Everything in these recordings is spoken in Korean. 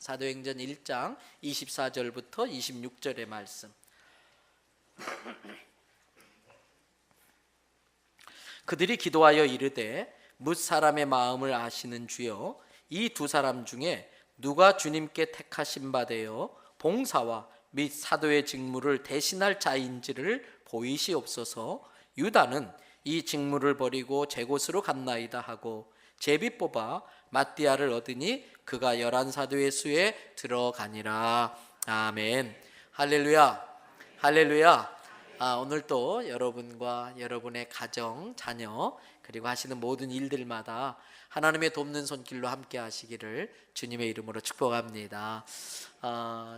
사도행전 1장 24절부터 26절의 말씀. 그들이 기도하여 이르되 뭇 사람의 마음을 아시는 주여, 이 두 사람 중에 누가 주님께 택하신 바 되어 봉사와 및 사도의 직무를 대신할 자인지를 보이시옵소서. 유다는 이 직무를 버리고 제 곳으로 갔나이다 하고 제비 뽑아 마띠아를 얻으니 그가 11사도의 수에 들어가니라. 아멘. 할렐루야. 할렐루야. 오늘 또 여러분과 여러분의 가정, 자녀, 그리고 하시는 모든 일들마다 하나님의 돕는 손길로 함께 하시기를 주님의 이름으로 축복합니다.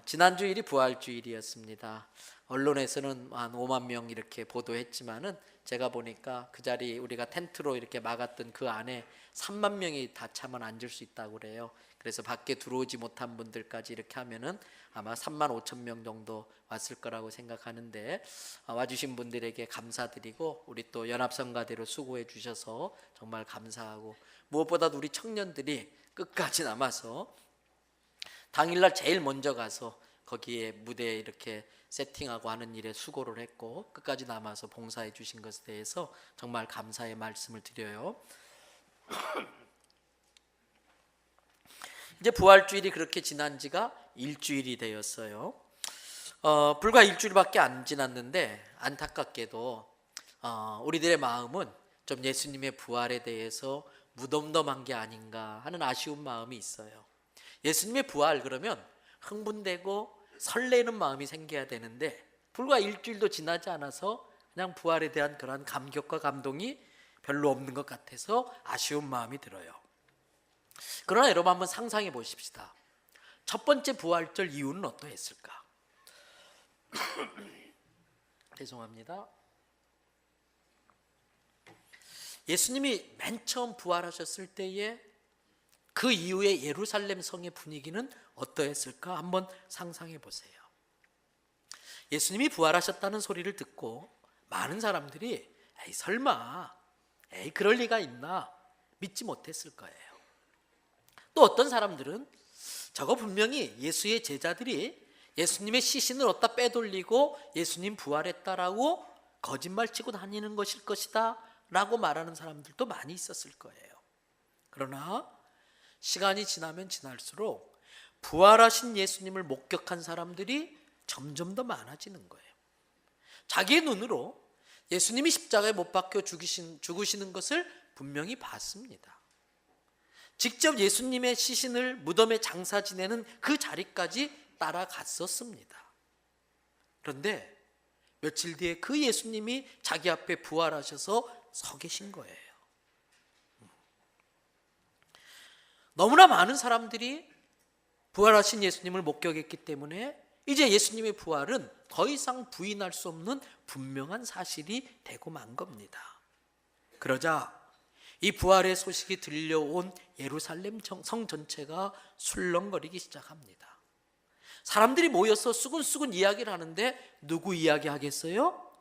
지난주일이 부활주일이었습니다. 언론에서는 한 5만 명 이렇게 보도했지만은 제가 보니까 그 자리 우리가 텐트로 이렇게 막았던 그 안에 3만 명이 다 차면 앉을 수 있다고 그래요. 그래서 밖에 들어오지 못한 분들까지 이렇게 하면은 아마 3만 5천 명 정도 왔을 거라고 생각하는데, 와주신 분들에게 감사드리고 우리 또 연합성가대로 수고해 주셔서 정말 감사하고, 무엇보다도 우리 청년들이 끝까지 남아서 당일날 제일 먼저 가서 거기에 무대에 이렇게 세팅하고 하는 일에 수고를 했고 끝까지 남아서 봉사해 주신 것에 대해서 정말 감사의 말씀을 드려요. 이제 부활주일이 그렇게 지난 지가 일주일이 되었어요. 불과 일주일밖에 안 지났는데 안타깝게도 우리들의 마음은 좀 예수님의 부활에 대해서 무덤덤한 게 아닌가 하는 아쉬운 마음이 있어요. 예수님의 부활 그러면 흥분되고 설레는 마음이 생겨야 되는데 불과 일주일도 지나지 않아서 그냥 부활에 대한 그런 감격과 감동이 별로 없는 것 같아서 아쉬운 마음이 들어요. 그러나 여러분 한번 상상해 보십시다. 첫 번째 부활절 이유는 어떠했을까? 죄송합니다. 예수님이 맨 처음 부활하셨을 때에 그 이후에 예루살렘 성의 분위기는 어떠했을까? 한번 상상해 보세요. 예수님이 부활하셨다는 소리를 듣고 많은 사람들이 에이 설마, 에이 그럴 리가 있나 믿지 못했을 거예요. 또 어떤 사람들은 저거 분명히 예수의 제자들이 예수님의 시신을 어디다 빼돌리고 예수님 부활했다라고 거짓말치고 다니는 것일 것이다 라고 말하는 사람들도 많이 있었을 거예요. 그러나 시간이 지나면 지날수록 부활하신 예수님을 목격한 사람들이 점점 더 많아지는 거예요. 자기의 눈으로 예수님이 십자가에 못 박혀 죽으시는 것을 분명히 봤습니다. 직접 예수님의 시신을 무덤에 장사 지내는 그 자리까지 따라갔었습니다. 그런데 며칠 뒤에 그 예수님이 자기 앞에 부활하셔서 서 계신 거예요. 너무나 많은 사람들이 부활하신 예수님을 목격했기 때문에 이제 예수님의 부활은 더 이상 부인할 수 없는 분명한 사실이 되고 만 겁니다. 그러자 이 부활의 소식이 들려온 예루살렘 성 전체가 술렁거리기 시작합니다. 사람들이 모여서 수근수근 이야기를 하는데 누구 이야기 하겠어요?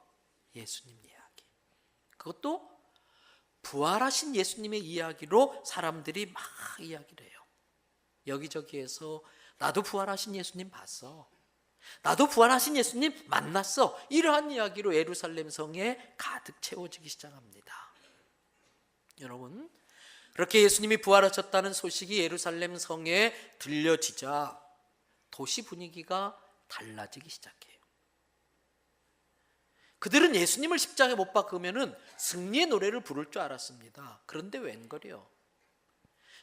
예수님 이야기. 그것도 부활하신 예수님의 이야기로 사람들이 막 이야기를 해요. 여기저기에서 나도 부활하신 예수님 봤어, 나도 부활하신 예수님 만났어, 이러한 이야기로 예루살렘 성에 가득 채워지기 시작합니다. 여러분, 그렇게 예수님이 부활하셨다는 소식이 예루살렘 성에 들려지자 도시 분위기가 달라지기 시작해요. 그들은 예수님을 십자가에 못 박으면 승리의 노래를 부를 줄 알았습니다. 그런데 웬걸요?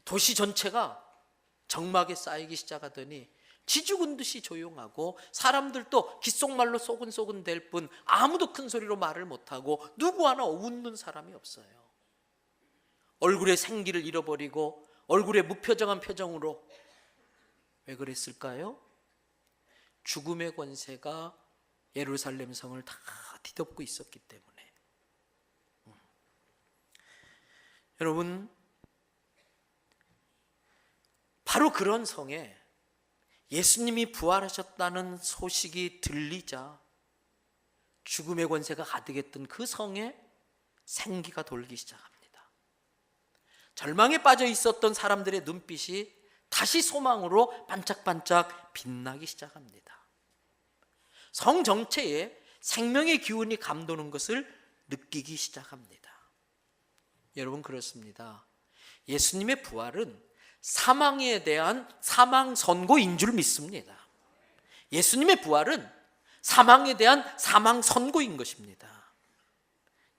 도시 전체가 적막에 쌓이기 시작하더니 지죽은 듯이 조용하고 사람들도 귓속말로 소근소근 될 뿐 아무도 큰 소리로 말을 못하고 누구 하나 웃는 사람이 없어요. 얼굴에 생기를 잃어버리고 얼굴에 무표정한 표정으로. 왜 그랬을까요? 죽음의 권세가 예루살렘 성을 다 뒤덮고 있었기 때문에. 여러분, 바로 그런 성에 예수님이 부활하셨다는 소식이 들리자 죽음의 권세가 가득했던 그 성에 생기가 돌기 시작합니다. 절망에 빠져 있었던 사람들의 눈빛이 다 다시 소망으로 반짝반짝 빛나기 시작합니다. 성 전체에 생명의 기운이 감도는 것을 느끼기 시작합니다. 여러분, 그렇습니다. 예수님의 부활은 사망에 대한 사망 선고인 줄 믿습니다. 예수님의 부활은 사망에 대한 사망 선고인 것입니다.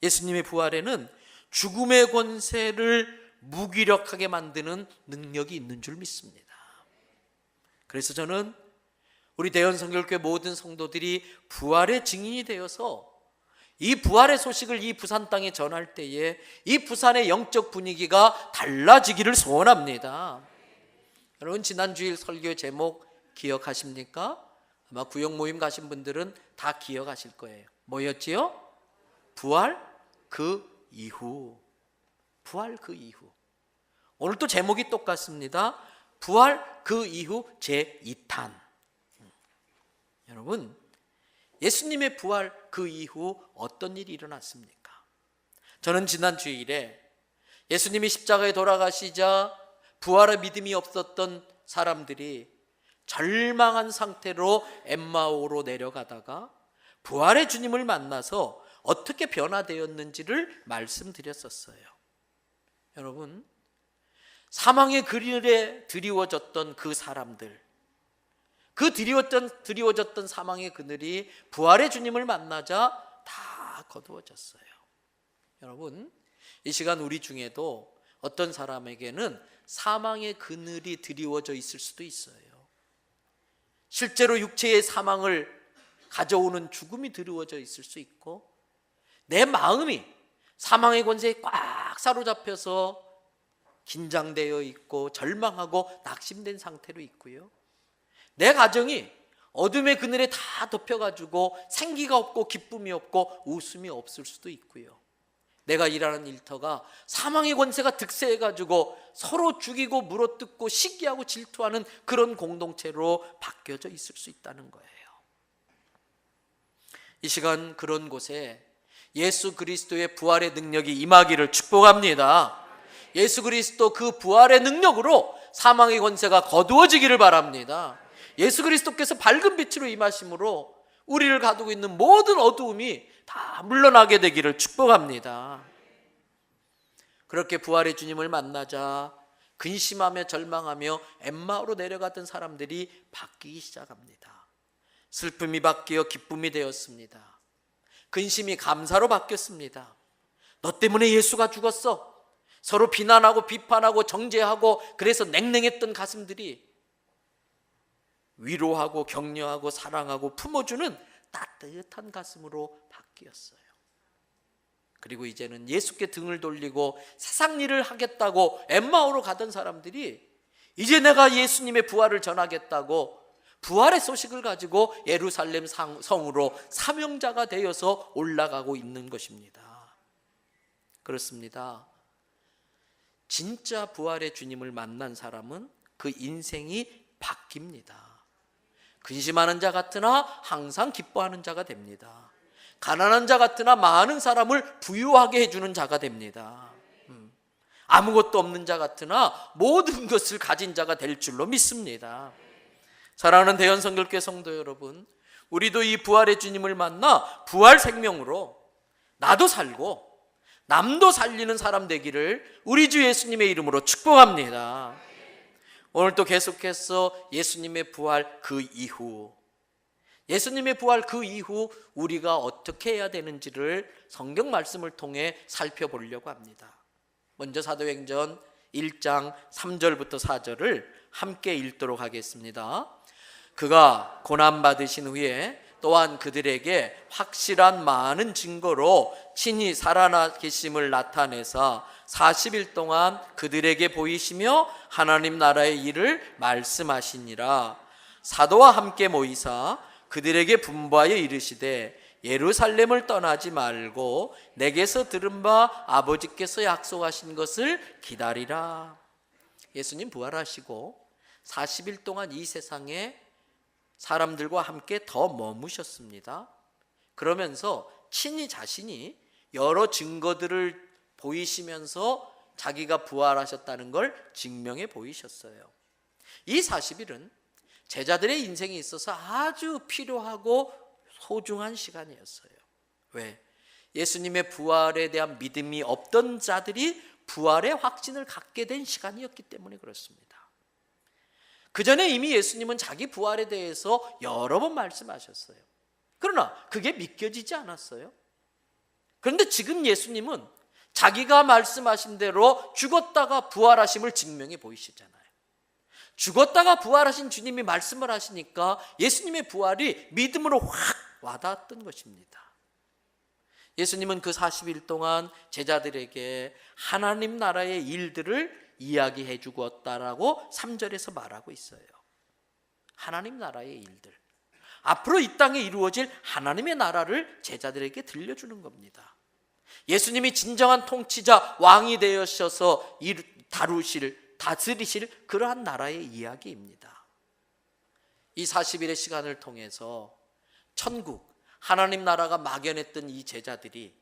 예수님의 부활에는 죽음의 권세를 무기력하게 만드는 능력이 있는 줄 믿습니다. 그래서 저는 우리 대연성결교회 모든 성도들이 부활의 증인이 되어서 이 부활의 소식을 이 부산 땅에 전할 때에 이 부산의 영적 분위기가 달라지기를 소원합니다. 여러분, 지난 주일 설교 제목 기억하십니까? 아마 구역 모임 가신 분들은 다 기억하실 거예요. 뭐였지요? 부활 그 이후. 부활 그 이후. 오늘 또 제목이 똑같습니다. 부활 그 이후 제2탄. 여러분, 예수님의 부활 그 이후 어떤 일이 일어났습니까? 저는 지난 주일에 예수님이 십자가에 돌아가시자 부활의 믿음이 없었던 사람들이 절망한 상태로 엠마오로 내려가다가 부활의 주님을 만나서 어떻게 변화되었는지를 말씀드렸었어요. 여러분, 사망의 그늘에 드리워졌던 그 사람들, 그 드리워졌던 사망의 그늘이 부활의 주님을 만나자 다 거두어졌어요. 여러분, 이 시간 우리 중에도 어떤 사람에게는 사망의 그늘이 드리워져 있을 수도 있어요. 실제로 육체의 사망을 가져오는 죽음이 드리워져 있을 수 있고, 내 마음이 사망의 권세에 꽉 사로잡혀서 긴장되어 있고 절망하고 낙심된 상태로 있고요, 내 가정이 어둠의 그늘에 다 덮여가지고 생기가 없고 기쁨이 없고 웃음이 없을 수도 있고요, 내가 일하는 일터가 사망의 권세가 득세해가지고 서로 죽이고 물어뜯고 시기하고 질투하는 그런 공동체로 바뀌어져 있을 수 있다는 거예요. 이 시간 그런 곳에 예수 그리스도의 부활의 능력이 임하기를 축복합니다. 예수 그리스도 그 부활의 능력으로 사망의 권세가 거두어지기를 바랍니다. 예수 그리스도께서 밝은 빛으로 임하심으로 우리를 가두고 있는 모든 어두움이 다 물러나게 되기를 축복합니다. 그렇게 부활의 주님을 만나자 근심하며 절망하며 엠마오로 내려갔던 사람들이 바뀌기 시작합니다. 슬픔이 바뀌어 기쁨이 되었습니다. 근심이 감사로 바뀌었습니다. 너 때문에 예수가 죽었어. 서로 비난하고 비판하고 정죄하고 그래서 냉랭했던 가슴들이 위로하고 격려하고 사랑하고 품어주는 따뜻한 가슴으로 바뀌었어요. 그리고 이제는 예수께 등을 돌리고 세상 일을 하겠다고 엠마오로 가던 사람들이 이제 내가 예수님의 부활을 전하겠다고 부활의 소식을 가지고 예루살렘 성으로 사명자가 되어서 올라가고 있는 것입니다. 그렇습니다. 진짜 부활의 주님을 만난 사람은 그 인생이 바뀝니다. 근심하는 자 같으나 항상 기뻐하는 자가 됩니다. 가난한 자 같으나 많은 사람을 부유하게 해주는 자가 됩니다. 아무것도 없는 자 같으나 모든 것을 가진 자가 될 줄로 믿습니다. 사랑하는 대연성결교회 성도 여러분, 우리도 이 부활의 주님을 만나 부활 생명으로 나도 살고 남도 살리는 사람 되기를 우리 주 예수님의 이름으로 축복합니다. 오늘 또 계속해서 예수님의 부활 그 이후, 예수님의 부활 그 이후 우리가 어떻게 해야 되는지를 성경 말씀을 통해 살펴보려고 합니다. 먼저 사도행전 1장 3절부터 4절을 함께 읽도록 하겠습니다. 그가 고난받으신 후에 또한 그들에게 확실한 많은 증거로 친히 살아나 계심을 나타내사 40일 동안 그들에게 보이시며 하나님 나라의 일을 말씀하시니라. 사도와 함께 모이사 그들에게 분부하여 이르시되 예루살렘을 떠나지 말고 내게서 들은 바 아버지께서 약속하신 것을 기다리라. 예수님 부활하시고 40일 동안 이 세상에 사람들과 함께 더 머무셨습니다. 그러면서 친히 자신이 여러 증거들을 보이시면서 자기가 부활하셨다는 걸 증명해 보이셨어요. 이 40일은 제자들의 인생에 있어서 아주 필요하고 소중한 시간이었어요. 왜? 예수님의 부활에 대한 믿음이 없던 자들이 부활의 확신을 갖게 된 시간이었기 때문에 그렇습니다. 그 전에 이미 예수님은 자기 부활에 대해서 여러 번 말씀하셨어요. 그러나 그게 믿겨지지 않았어요. 그런데 지금 예수님은 자기가 말씀하신 대로 죽었다가 부활하심을 증명해 보이시잖아요. 죽었다가 부활하신 주님이 말씀을 하시니까 예수님의 부활이 믿음으로 확 와닿았던 것입니다. 예수님은 그 40일 동안 제자들에게 하나님 나라의 일들을 이야기해 주었다라고 3절에서 말하고 있어요. 하나님 나라의 일들, 앞으로 이 땅에 이루어질 하나님의 나라를 제자들에게 들려주는 겁니다. 예수님이 진정한 통치자, 왕이 되어셔서 다스리실 그러한 나라의 이야기입니다. 이 40일의 시간을 통해서 천국, 하나님 나라가 막연했던 이 제자들이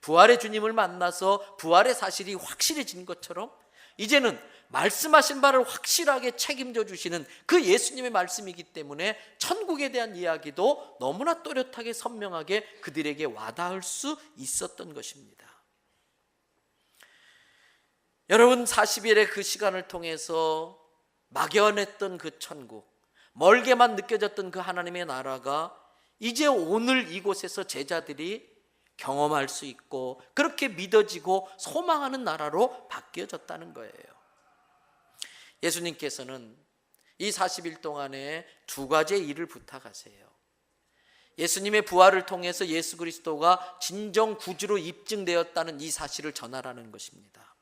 부활의 주님을 만나서 부활의 사실이 확실해진 것처럼 이제는 말씀하신 바를 확실하게 책임져 주시는 그 예수님의 말씀이기 때문에 천국에 대한 이야기도 너무나 또렷하게 선명하게 그들에게 와닿을 수 있었던 것입니다. 여러분, 40일의 그 시간을 통해서 막연했던 그 천국, 멀게만 느껴졌던 그 하나님의 나라가 이제 오늘 이곳에서 제자들이 경험할 수 있고 그렇게 믿어지고 소망하는 나라로 바뀌어졌다는 거예요. 예수님께서는 이 40일 동안에 두 가지의 일을 부탁하세요. 예수님의 부활을 통해서 예수 그리스도가 진정 구주로 입증되었다는 이 사실을 전하라는 것입니다.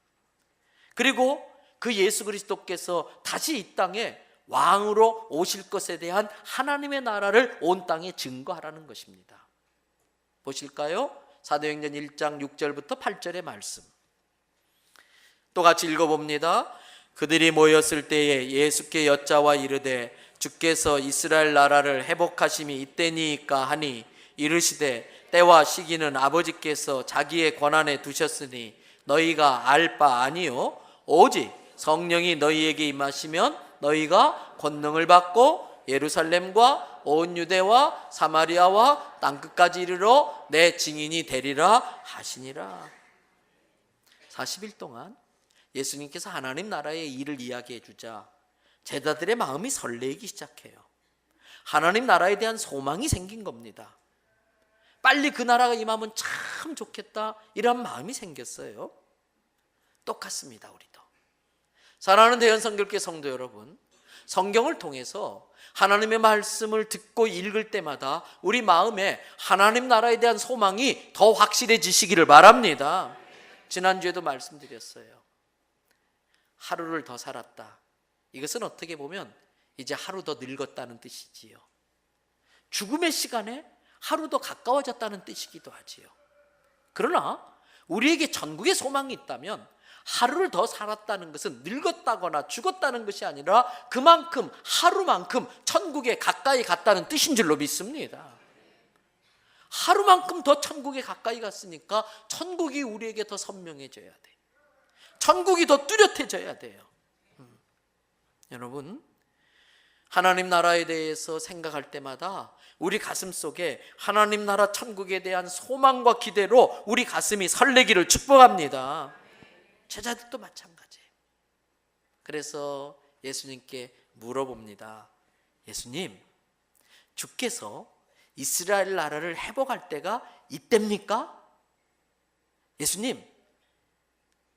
그리고 그 예수 그리스도께서 다시 이 땅에 왕으로 오실 것에 대한 하나님의 나라를 온 땅에 증거하라는 것입니다. 보실까요? 사도행전 1장 6절부터 8절의 말씀 똑같이 읽어봅니다. 그들이 모였을 때에 예수께 여짜와 이르되 주께서 이스라엘 나라를 회복하심이 이때니까 하니 이르시되 때와 시기는 아버지께서 자기의 권한에 두셨으니 너희가 알 바 아니요 오직 성령이 너희에게 임하시면 너희가 권능을 받고 예루살렘과 온 유대와 사마리아와 땅끝까지 이르러 내 증인이 되리라 하시니라. 40일 동안 예수님께서 하나님 나라의 일을 이야기해 주자 제자들의 마음이 설레기 시작해요. 하나님 나라에 대한 소망이 생긴 겁니다. 빨리 그 나라가 임하면 참 좋겠다 이런 마음이 생겼어요. 똑같습니다. 우리도 사랑하는 대연성결교 성도 여러분, 성경을 통해서 하나님의 말씀을 듣고 읽을 때마다 우리 마음에 하나님 나라에 대한 소망이 더 확실해지시기를 바랍니다. 지난주에도 말씀드렸어요. 하루를 더 살았다. 이것은 어떻게 보면 이제 하루 더 늙었다는 뜻이지요. 죽음의 시간에 하루 더 가까워졌다는 뜻이기도 하지요. 그러나 우리에게 천국의 소망이 있다면 하루를 더 살았다는 것은 늙었다거나 죽었다는 것이 아니라 그만큼 하루만큼 천국에 가까이 갔다는 뜻인 줄로 믿습니다. 하루만큼 더 천국에 가까이 갔으니까 천국이 우리에게 더 선명해져야 돼. 천국이 더 뚜렷해져야 돼요. 여러분, 하나님 나라에 대해서 생각할 때마다 우리 가슴 속에 하나님 나라 천국에 대한 소망과 기대로 우리 가슴이 설레기를 축복합니다. 제자들도 마찬가지예요. 그래서 예수님께 물어봅니다. 예수님, 주께서 이스라엘 나라를 회복할 때가 이때입니까?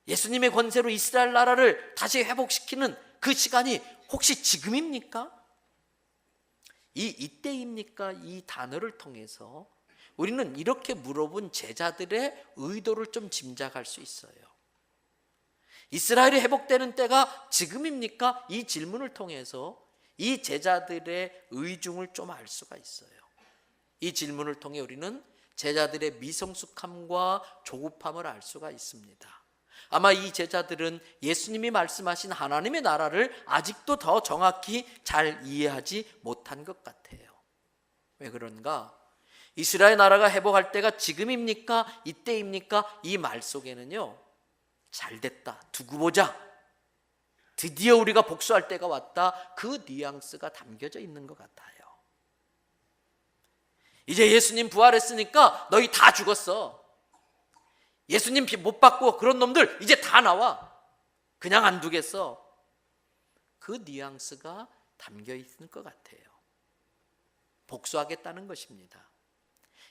예수님의 권세로 이스라엘 나라를 다시 회복시키는 그 시간이 혹시 지금입니까? 이때입니까? 이 단어를 통해서 우리는 이렇게 물어본 제자들의 의도를 좀 짐작할 수 있어요. 이스라엘이 회복되는 때가 지금입니까? 이 질문을 통해서 이 제자들의 의중을 좀 알 수가 있어요. 이 질문을 통해 우리는 제자들의 미성숙함과 조급함을 알 수가 있습니다. 아마 이 제자들은 예수님이 말씀하신 하나님의 나라를 아직도 더 정확히 잘 이해하지 못한 것 같아요. 왜 그런가? 이스라엘 나라가 회복할 때가 지금입니까? 이때입니까? 이 말 속에는요, 잘 됐다, 두고 보자, 드디어 우리가 복수할 때가 왔다, 그 뉘앙스가 담겨져 있는 것 같아요. 이제 예수님 부활했으니까 너희 다 죽었어. 예수님 피 못 받고 그런 놈들 이제 다 나와. 그냥 안 두겠어. 그 뉘앙스가 담겨 있을 것 같아요. 복수하겠다는 것입니다.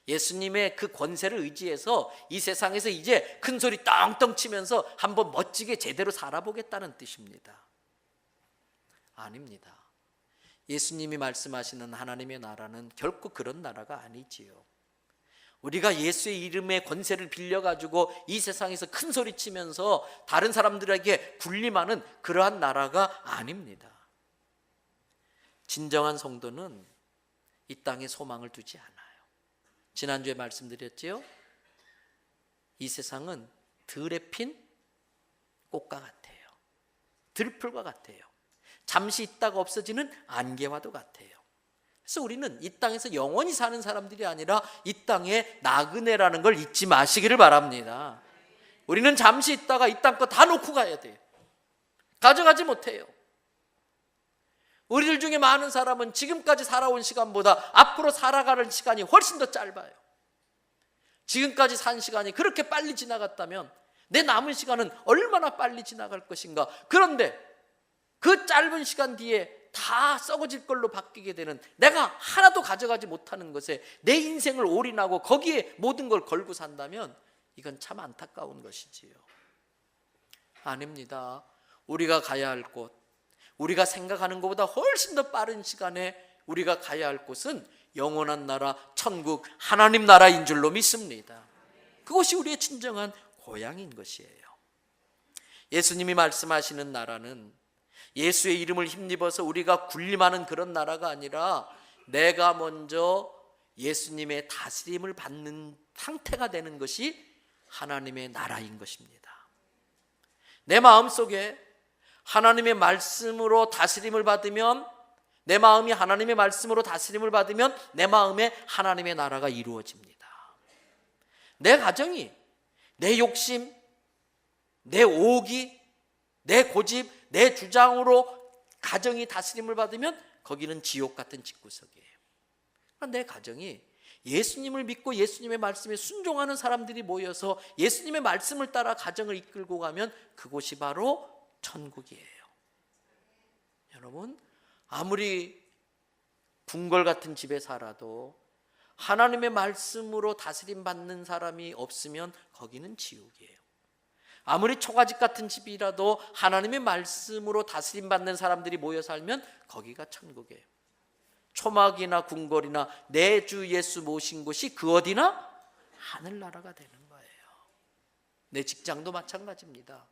예수님의 그 권세를 의지해서 이 세상에서 이제 큰 소리 떵떵 치면서 한번 멋지게 제대로 살아보겠다는 뜻입니다. 아닙니다. 예수님이 말씀하시는 하나님의 나라는 결코 그런 나라가 아니지요. 우리가 예수의 이름의 권세를 빌려가지고 이 세상에서 큰 소리 치면서 다른 사람들에게 군림하는 그러한 나라가 아닙니다. 진정한 성도는 이 땅에 소망을 두지 않아요. 지난주에 말씀드렸지요. 이 세상은 들에 핀 꽃과 같아요. 들풀과 같아요. 잠시 있다가 없어지는 안개와도 같아요. 그래서 우리는 이 땅에서 영원히 사는 사람들이 아니라 이 땅에 나그네라는 걸 잊지 마시기를 바랍니다. 우리는 잠시 있다가 이 땅 거 다 놓고 가야 돼요. 가져가지 못해요. 우리들 중에 많은 사람은 지금까지 살아온 시간보다 앞으로 살아가는 시간이 훨씬 더 짧아요. 지금까지 산 시간이 그렇게 빨리 지나갔다면 내 남은 시간은 얼마나 빨리 지나갈 것인가. 그런데 그 짧은 시간 뒤에 다 썩어질 걸로 바뀌게 되는, 내가 하나도 가져가지 못하는 것에 내 인생을 올인하고 거기에 모든 걸 걸고 산다면 이건 참 안타까운 것이지요. 아닙니다. 우리가 가야 할 곳, 우리가 생각하는 것보다 훨씬 더 빠른 시간에 우리가 가야 할 곳은 영원한 나라, 천국, 하나님 나라인 줄로 믿습니다. 그것이 우리의 진정한 고향인 것이에요. 예수님이 말씀하시는 나라는 예수의 이름을 힘입어서 우리가 군림하는 그런 나라가 아니라 내가 먼저 예수님의 다스림을 받는 상태가 되는 것이 하나님의 나라인 것입니다. 내 마음속에 하나님의 말씀으로 다스림을 받으면, 내 마음이 하나님의 말씀으로 다스림을 받으면 내 마음에 하나님의 나라가 이루어집니다. 내 가정이, 내 욕심, 내 오기, 내 고집, 내 주장으로 가정이 다스림을 받으면 거기는 지옥 같은 집구석이에요. 내 가정이 예수님을 믿고 예수님의 말씀에 순종하는 사람들이 모여서 예수님의 말씀을 따라 가정을 이끌고 가면 그곳이 바로 천국이에요. 여러분, 아무리 궁궐 같은 집에 살아도 하나님의 말씀으로 다스림 받는 사람이 없으면 거기는 지옥이에요. 아무리 초가집 같은 집이라도 하나님의 말씀으로 다스림 받는 사람들이 모여 살면 거기가 천국이에요. 초막이나 궁궐이나 내 주 예수 모신 곳이 그 어디나 하늘나라가 되는 거예요. 내 직장도 마찬가지입니다.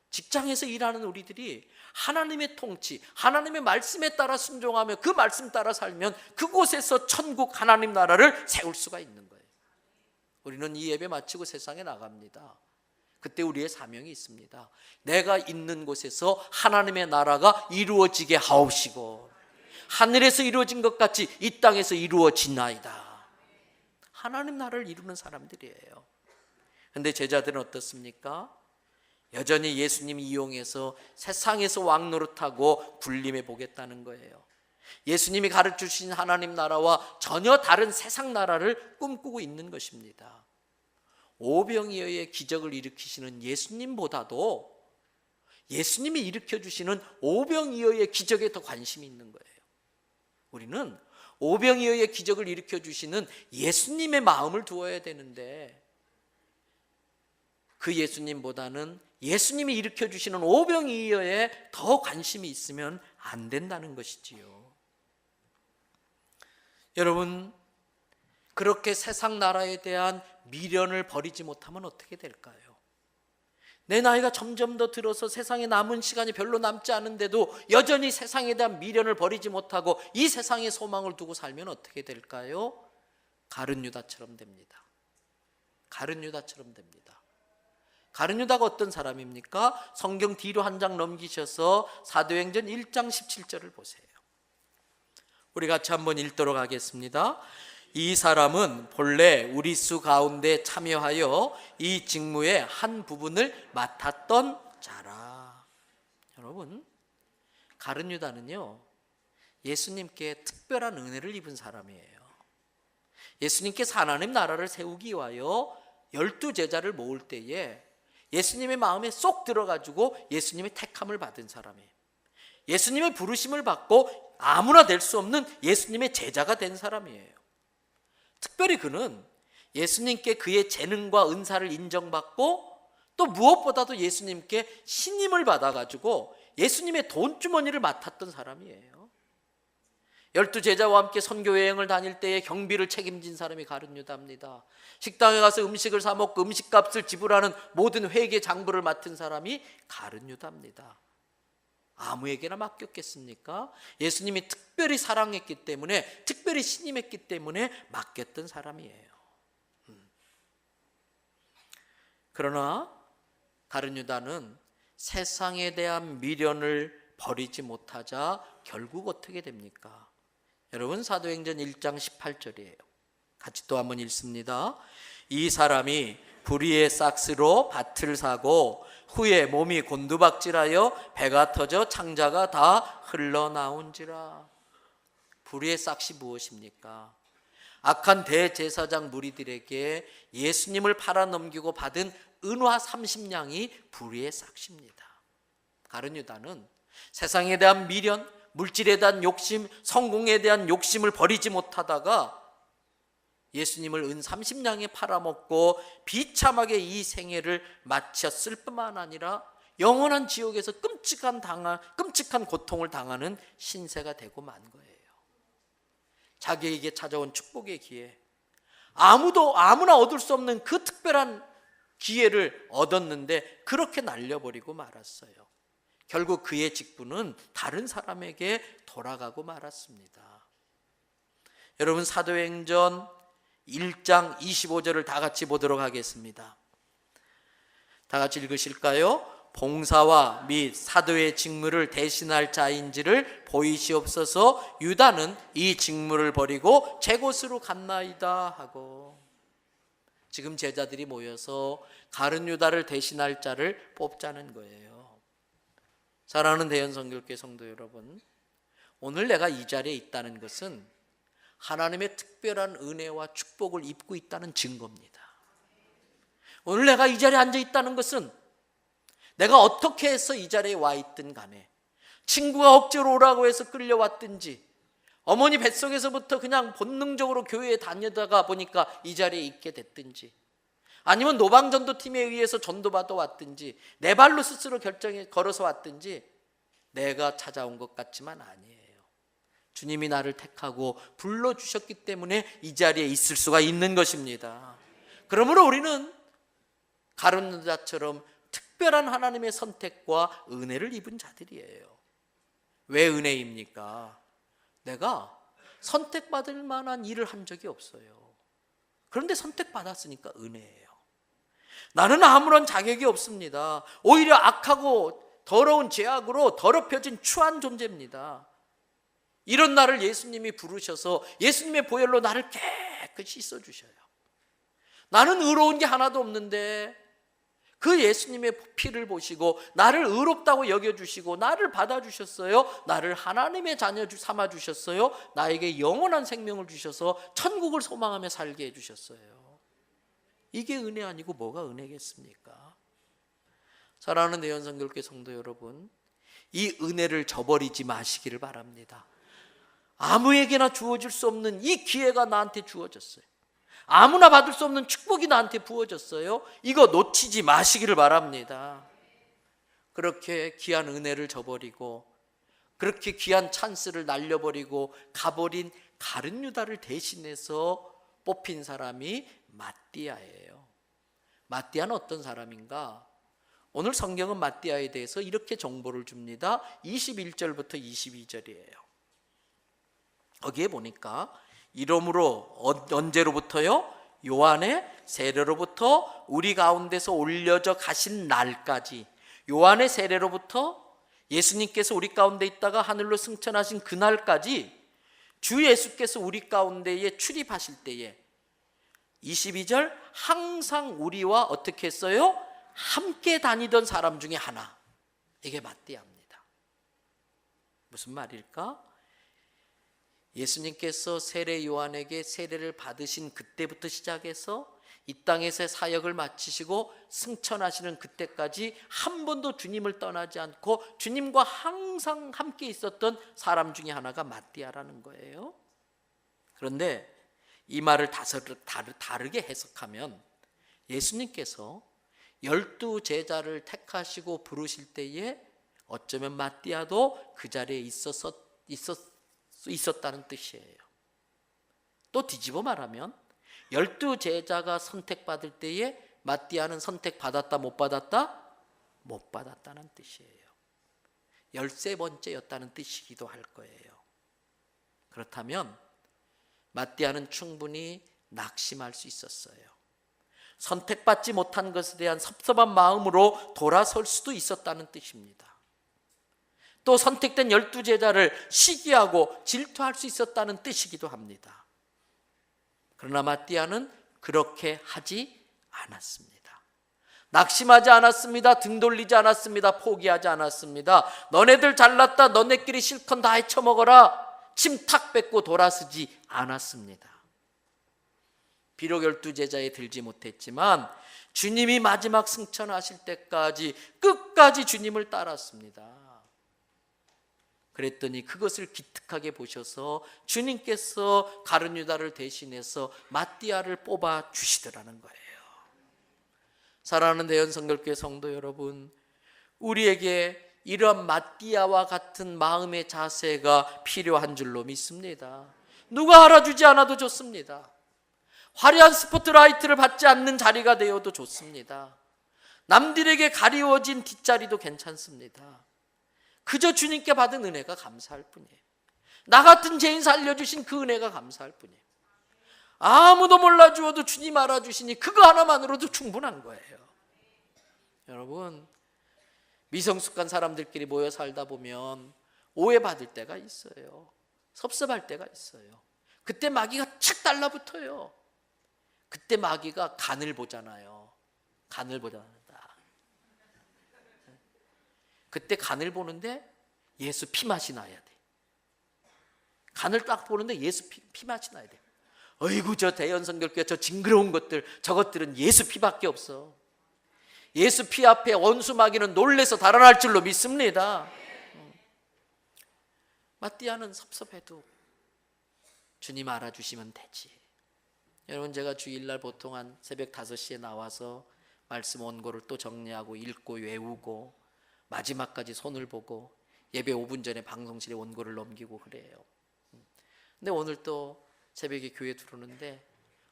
직장에서 일하는 우리들이 하나님의 통치, 하나님의 말씀에 따라 순종하며 그 말씀 따라 살면 그곳에서 천국 하나님 나라를 세울 수가 있는 거예요. 우리는 이 예배 마치고 세상에 나갑니다. 그때 우리의 사명이 있습니다. 내가 있는 곳에서 하나님의 나라가 이루어지게 하옵시고 하늘에서 이루어진 것 같이 이 땅에서 이루어지나이다. 하나님 나라를 이루는 사람들이에요. 그런데 제자들은 어떻습니까? 여전히 예수님 이용해서 세상에서 왕노릇하고 군림해 보겠다는 거예요. 예수님이 가르쳐주신 하나님 나라와 전혀 다른 세상 나라를 꿈꾸고 있는 것입니다. 오병이어의 기적을 일으키시는 예수님보다도 예수님이 일으켜주시는 오병이어의 기적에 더 관심이 있는 거예요. 우리는 오병이어의 기적을 일으켜주시는 예수님의 마음을 두어야 되는데 그 예수님보다는 예수님이 일으켜주시는 오병이어에 더 관심이 있으면 안 된다는 것이지요. 여러분, 그렇게 세상 나라에 대한 미련을 버리지 못하면 어떻게 될까요? 내 나이가 점점 더 들어서 세상에 남은 시간이 별로 남지 않은데도 여전히 세상에 대한 미련을 버리지 못하고 이 세상에 소망을 두고 살면 어떻게 될까요? 가룟 유다처럼 됩니다. 가룟 유다처럼 됩니다. 가룟 유다가 어떤 사람입니까? 성경 뒤로 한 장 넘기셔서 사도행전 1장 17절을 보세요. 우리 같이 한번 읽도록 하겠습니다. 이 사람은 본래 우리 수 가운데 참여하여 이 직무의 한 부분을 맡았던 자라. 여러분, 여러분, 가룟 유다는요, 예수님께 특별한 은혜를 입은 사람이에요. 예수님께서 하나님 나라를 세우기 위하여 12제자를 모을 때에 예수님의 마음에 쏙 들어가지고 예수님의 택함을 받은 사람이에요. 예수님의 부르심을 받고 아무나 될 수 없는 예수님의 제자가 된 사람이에요. 특별히 그는 예수님께 그의 재능과 은사를 인정받고 또 무엇보다도 예수님께 신임을 받아가지고 예수님의 돈주머니를 맡았던 사람이에요. 12제자와 함께 선교 여행을 다닐 때에 경비를 책임진 사람이 가룟 유다입니다. 식당에 가서 음식을 사 먹고 음식값을 지불하는 모든 회계 장부를 맡은 사람이 가룟 유다입니다. 아무에게나 맡겼겠습니까? 예수님이 특별히 사랑했기 때문에, 특별히 신임했기 때문에 맡겼던 사람이에요. 그러나 가룟 유다는 세상에 대한 미련을 버리지 못하자 결국 어떻게 됩니까? 여러분, 사도행전 1장 18절이에요. 같이 또 한번 읽습니다. 이 사람이 불의의 싹스로 밭을 사고 후에 몸이 곤두박질하여 배가 터져 창자가 다 흘러나온지라. 불의의 싹이 무엇입니까? 악한 대제사장 무리들에게 예수님을 팔아넘기고 받은 은화 30냥이 불의의 싹입니다. 가룟 유다는 세상에 대한 미련, 물질에 대한 욕심, 성공에 대한 욕심을 버리지 못하다가 예수님을 은 30냥에 팔아먹고 비참하게 이 생애를 마쳤을 뿐만 아니라 영원한 지옥에서 끔찍한 고통을 당하는 신세가 되고 만 거예요. 자기에게 찾아온 축복의 기회, 아무나 얻을 수 없는 그 특별한 기회를 얻었는데 그렇게 날려버리고 말았어요. 결국 그의 직분은 다른 사람에게 돌아가고 말았습니다. 여러분, 사도행전 1장 25절을 다 같이 보도록 하겠습니다. 다 같이 읽으실까요? 봉사와 및 사도의 직무를 대신할 자인지를 보이시옵소서. 유다는 이 직무를 버리고 제 곳으로 갔나이다 하고, 지금 제자들이 모여서 가룟 유다를 대신할 자를 뽑자는 거예요. 사랑하는 대연성결교회 성도 여러분, 오늘 내가 이 자리에 있다는 것은 하나님의 특별한 은혜와 축복을 입고 있다는 증거입니다. 오늘 내가 이 자리에 앉아 있다는 것은 내가 어떻게 해서 이 자리에 와 있든 간에, 친구가 억지로 오라고 해서 끌려왔든지, 어머니 뱃속에서부터 그냥 본능적으로 교회에 다니다가 보니까 이 자리에 있게 됐든지, 아니면 노방전도팀에 의해서 전도받아 왔든지, 내 발로 스스로 결정해 걸어서 왔든지, 내가 찾아온 것 같지만 아니에요. 주님이 나를 택하고 불러주셨기 때문에 이 자리에 있을 수가 있는 것입니다. 그러므로 우리는 가룟 유다처럼 특별한 하나님의 선택과 은혜를 입은 자들이에요. 왜 은혜입니까? 내가 선택받을 만한 일을 한 적이 없어요. 그런데 선택받았으니까 은혜예요. 나는 아무런 자격이 없습니다. 오히려 악하고 더러운 죄악으로 더럽혀진 추한 존재입니다. 이런 나를 예수님이 부르셔서 예수님의 보혈로 나를 깨끗이 씻어주셔요. 나는 의로운 게 하나도 없는데 그 예수님의 피를 보시고 나를 의롭다고 여겨주시고 나를 받아주셨어요. 나를 하나님의 자녀 삼아주셨어요. 나에게 영원한 생명을 주셔서 천국을 소망하며 살게 해주셨어요. 이게 은혜 아니고 뭐가 은혜겠습니까? 사랑하는 대연성결교회 성도 여러분, 이 은혜를 저버리지 마시기를 바랍니다. 아무에게나 주어질 수 없는 이 기회가 나한테 주어졌어요. 아무나 받을 수 없는 축복이 나한테 부어졌어요. 이거 놓치지 마시기를 바랍니다. 그렇게 귀한 은혜를 저버리고 그렇게 귀한 찬스를 날려버리고 가버린 가룟 유다를 대신해서 뽑힌 사람이 마띠아예요. 마띠아는 어떤 사람인가? 오늘 성경은 마띠아에 대해서 이렇게 정보를 줍니다. 21절부터 22절이에요. 거기에 보니까 이러므로 언제로부터요? 요한의 세례로부터 우리 가운데서 올려져 가신 날까지, 요한의 세례로부터 예수님께서 우리 가운데 있다가 하늘로 승천하신 그날까지 주 예수께서 우리 가운데에 출입하실 때에 22절 항상 우리와 어떻게 했어요? 함께 다니던 사람 중에 하나. 이게 마띠아입니다. 무슨 말일까? 예수님께서 세례 요한에게 세례를 받으신 그때부터 시작해서 이 땅에서의 사역을 마치시고 승천하시는 그때까지 한 번도 주님을 떠나지 않고 주님과 항상 함께 있었던 사람 중에 하나가 마띠아라는 거예요. 그런데 이 말을 다르게 해석하면 예수님께서 12 제자를 택하시고 부르실 때에 어쩌면 마띠아도 그 자리에 있었다는 뜻이에요. 또 뒤집어 말하면 12 제자가 선택받을 때에 마띠아는 선택받았다 못 받았다? 못 받았다는 뜻이에요. 13번째였다는 뜻이기도 할 거예요. 그렇다면 마띠아는 충분히 낙심할 수 있었어요. 선택받지 못한 것에 대한 섭섭한 마음으로 돌아설 수도 있었다는 뜻입니다. 또 선택된 12 제자를 시기하고 질투할 수 있었다는 뜻이기도 합니다. 그러나 마띠아는 그렇게 하지 않았습니다. 낙심하지 않았습니다. 등 돌리지 않았습니다. 포기하지 않았습니다. 너네들 잘났다. 너네끼리 실컷 다 헤쳐먹어라. 침 탁 뱉고 돌아서지 않았습니다. 비록 12 제자에 들지 못했지만 주님이 마지막 승천하실 때까지 끝까지 주님을 따랐습니다. 그랬더니 그것을 기특하게 보셔서 주님께서 가룟 유다를 대신해서 마띠아를 뽑아 주시더라는 거예요. 사랑하는 대연성결교회 성도 여러분, 우리에게 이러한 마띠아와 같은 마음의 자세가 필요한 줄로 믿습니다. 누가 알아주지 않아도 좋습니다. 화려한 스포트라이트를 받지 않는 자리가 되어도 좋습니다. 남들에게 가리워진 뒷자리도 괜찮습니다. 그저 주님께 받은 은혜가 감사할 뿐이에요. 나 같은 죄인 살려주신 그 은혜가 감사할 뿐이에요. 아무도 몰라주어도 주님 알아주시니 그거 하나만으로도 충분한 거예요. 여러분, 미성숙한 사람들끼리 모여 살다 보면 오해받을 때가 있어요. 섭섭할 때가 있어요. 그때 마귀가 착 달라붙어요. 그때 마귀가 간을 보잖아요. 간을 보잖아요. 그때 간을 보는데 예수 피맛이 나야 돼. 간을 딱 보는데 예수 피맛이 나야 돼. 어이구, 저 대연성결교회 저 징그러운 것들, 저것들은 예수 피밖에 없어. 예수 피 앞에 원수 마귀는 놀래서 달아날 줄로 믿습니다. 마띠아는 섭섭해도 주님 알아주시면 되지. 여러분, 제가 주일날 보통 한 새벽 5시에 나와서 말씀 원고를 또 정리하고 읽고 외우고 마지막까지 손을 보고 예배 5분 전에 방송실에 원고를 넘기고 그래요. 근데 오늘 또 새벽에 교회 들어오는데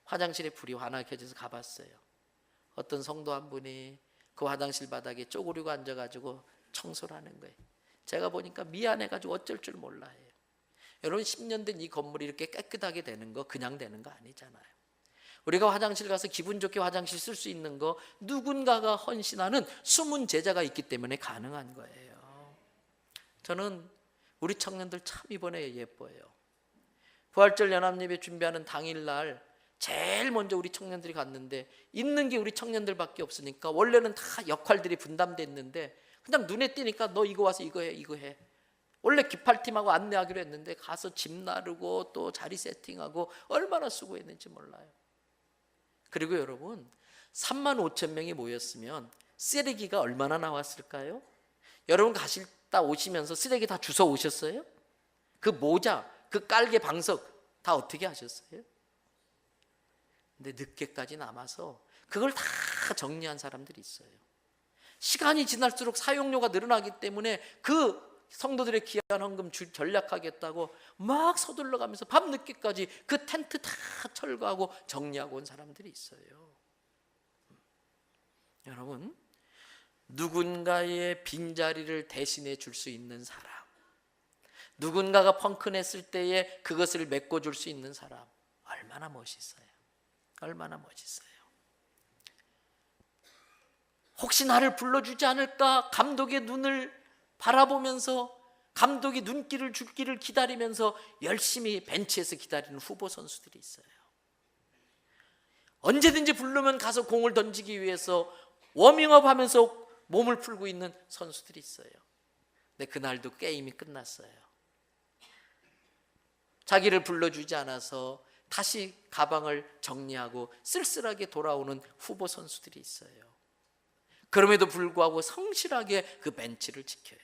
화장실에 불이 환하게 켜져서 가봤어요. 어떤 성도 한 분이 그 화장실 바닥에 쪼그리고 앉아가지고 청소를 하는 거예요. 제가 보니까 미안해가지고 어쩔 줄 몰라 해요. 여러분, 10년 된 이 건물이 이렇게 깨끗하게 되는 거 그냥 되는 거 아니잖아요. 우리가 화장실 가서 기분 좋게 화장실 쓸 수 있는 거 누군가가 헌신하는 숨은 제자가 있기 때문에 가능한 거예요. 저는 우리 청년들 참 이번에 예뻐요. 부활절 연합예배 준비하는 당일날 제일 먼저 우리 청년들이 갔는데 있는 게 우리 청년들밖에 없으니까 원래는 다 역할들이 분담됐는데 그냥 눈에 띄니까 너 이거 와서 이거 해 이거 해. 원래 기팔팀하고 안내하기로 했는데 가서 짐 나르고 또 자리 세팅하고 얼마나 수고했는지 몰라요. 그리고 여러분, 35,000명이 모였으면 쓰레기가 얼마나 나왔을까요? 여러분 가시다 오시면서 쓰레기 다 주워 오셨어요? 그 모자, 그 깔개 방석 다 어떻게 하셨어요? 근데 늦게까지 남아서 그걸 다 정리한 사람들이 있어요. 시간이 지날수록 사용료가 늘어나기 때문에 그 성도들의 귀한 헌금 전략하겠다고 막 서둘러 가면서 밤늦게까지 그 텐트 다 철거하고 정리하고 온 사람들이 있어요. 여러분, 누군가의 빈자리를 대신해 줄 수 있는 사람, 누군가가 펑크냈을 때에 그것을 메꿔줄 수 있는 사람, 얼마나 멋있어요. 얼마나 멋있어요. 혹시 나를 불러주지 않을까 감독의 눈을 바라보면서 감독이 눈길을 줄기를 기다리면서 열심히 벤치에서 기다리는 후보 선수들이 있어요. 언제든지 부르면 가서 공을 던지기 위해서 워밍업 하면서 몸을 풀고 있는 선수들이 있어요. 근데 그날도 게임이 끝났어요. 자기를 불러주지 않아서 다시 가방을 정리하고 쓸쓸하게 돌아오는 후보 선수들이 있어요. 그럼에도 불구하고 성실하게 그 벤치를 지켜요.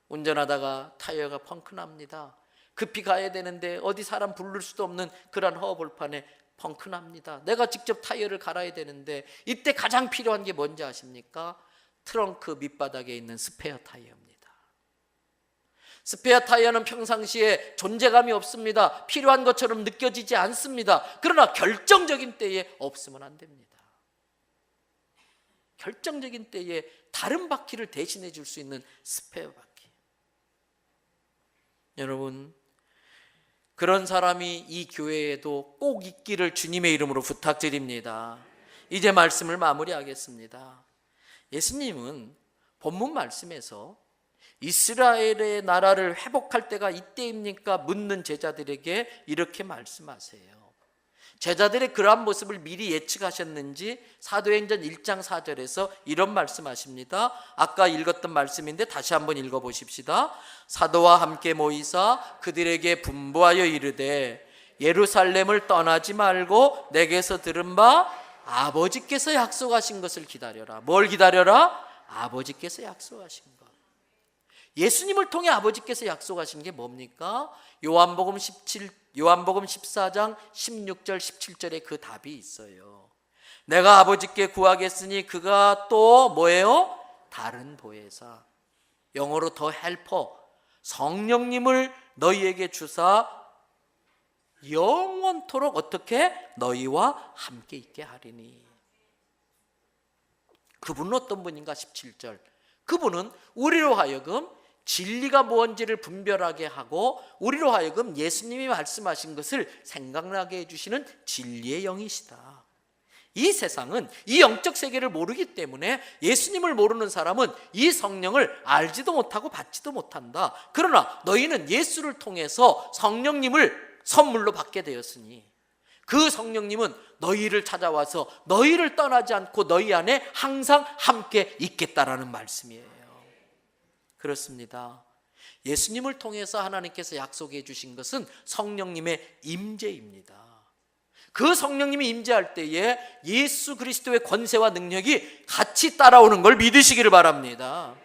운전하다가 타이어가 펑크납니다. 급히 가야 되는데 어디 사람 부를 수도 없는 그런 허벌판에 펑크납니다. 내가 직접 타이어를 갈아야 되는데 이때 가장 필요한 게 뭔지 아십니까? 트렁크 밑바닥에 있는 스페어 타이어입니다. 스페어 타이어는 평상시에 존재감이 없습니다. 필요한 것처럼 느껴지지 않습니다. 그러나 결정적인 때에 없으면 안 됩니다. 결정적인 때에 다른 바퀴를 대신해 줄 수 있는 스페어 바퀴. 여러분, 그런 사람이 이 교회에도 꼭 있기를 주님의 이름으로 부탁드립니다. 이제 말씀을 마무리하겠습니다. 예수님은 본문 말씀에서 이스라엘의 나라를 회복할 때가 이때입니까? 묻는 제자들에게 이렇게 말씀하세요. 제자들의 그러한 모습을 미리 예측하셨는지 사도행전 1장 4절에서 이런 말씀하십니다. 아까 읽었던 말씀인데 다시 한번 읽어보십시다. 사도와 함께 모이사 그들에게 분부하여 이르되 예루살렘을 떠나지 말고 내게서 들은 바 아버지께서 약속하신 것을 기다려라. 뭘 기다려라? 아버지께서 약속하신 것. 예수님을 통해 아버지께서 약속하신 게 뭡니까? 요한복음 14장 16절 17절에 그 답이 있어요. 내가 아버지께 구하겠으니 그가 또 뭐예요? 다른 보혜사, 영어로 더 헬퍼, 성령님을 너희에게 주사 영원토록 어떻게? 너희와 함께 있게 하리니. 그분은 어떤 분인가? 17절. 그분은 우리로 하여금 진리가 무언지를 분별하게 하고 우리로 하여금 예수님이 말씀하신 것을 생각나게 해주시는 진리의 영이시다. 이 세상은 이 영적 세계를 모르기 때문에 예수님을 모르는 사람은 이 성령을 알지도 못하고 받지도 못한다. 그러나 너희는 예수를 통해서 성령님을 선물로 받게 되었으니 그 성령님은 너희를 찾아와서 너희를 떠나지 않고 너희 안에 항상 함께 있겠다라는 말씀이에요. 그렇습니다. 예수님을 통해서 하나님께서 약속해 주신 것은 성령님의 임재입니다. 그 성령님이 임재할 때에 예수 그리스도의 권세와 능력이 같이 따라오는 걸 믿으시기를 바랍니다.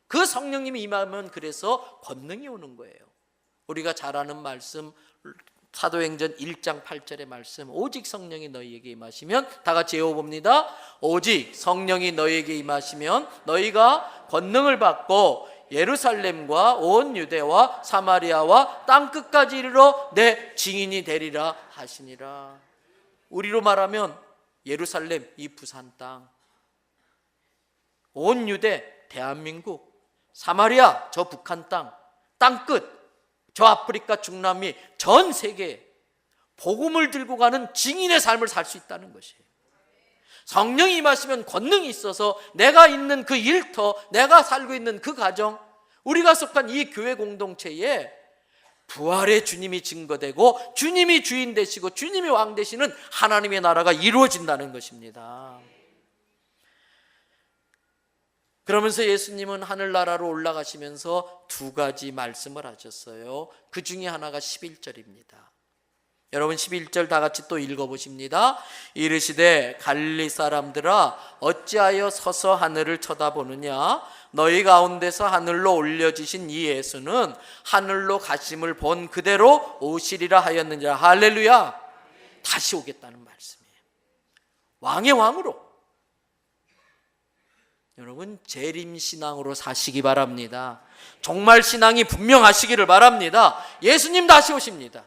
그 성령님이 임하면 그래서 권능이 오는 거예요. 우리가 잘 아는 말씀 사도행전 1장 8절의 말씀, 오직 성령이 너희에게 임하시면, 다 같이 외워봅니다. 오직 성령이 너희에게 임하시면 너희가 권능을 받고 예루살렘과 온 유대와 사마리아와 땅끝까지 이르러 내 증인이 되리라 하시니라. 우리로 말하면 예루살렘, 이 부산 땅, 온 유대, 대한민국, 사마리아, 저 북한 땅, 땅끝, 저 아프리카, 중남미, 전 세계에 복음을 들고 가는 증인의 삶을 살 수 있다는 것이에요. 성령이 임하시면 권능이 있어서 내가 있는 그 일터, 내가 살고 있는 그 가정, 우리가 속한 이 교회 공동체에 부활의 주님이 증거되고 주님이 주인 되시고 주님이 왕 되시는 하나님의 나라가 이루어진다는 것입니다. 그러면서 예수님은 하늘나라로 올라가시면서 두 가지 말씀을 하셨어요. 그 중에 하나가 11절입니다. 여러분 11절 다 같이 또 읽어보십니다. 이르시되 갈릴리 사람들아 어찌하여 서서 하늘을 쳐다보느냐? 너희 가운데서 하늘로 올려지신 이 예수는 하늘로 가심을 본 그대로 오시리라 하였느니라. 할렐루야. 다시 오겠다는 말씀이에요. 왕의 왕으로. 여러분 재림신앙으로 사시기 바랍니다. 종말 신앙이 분명하시기를 바랍니다. 예수님 다시 오십니다.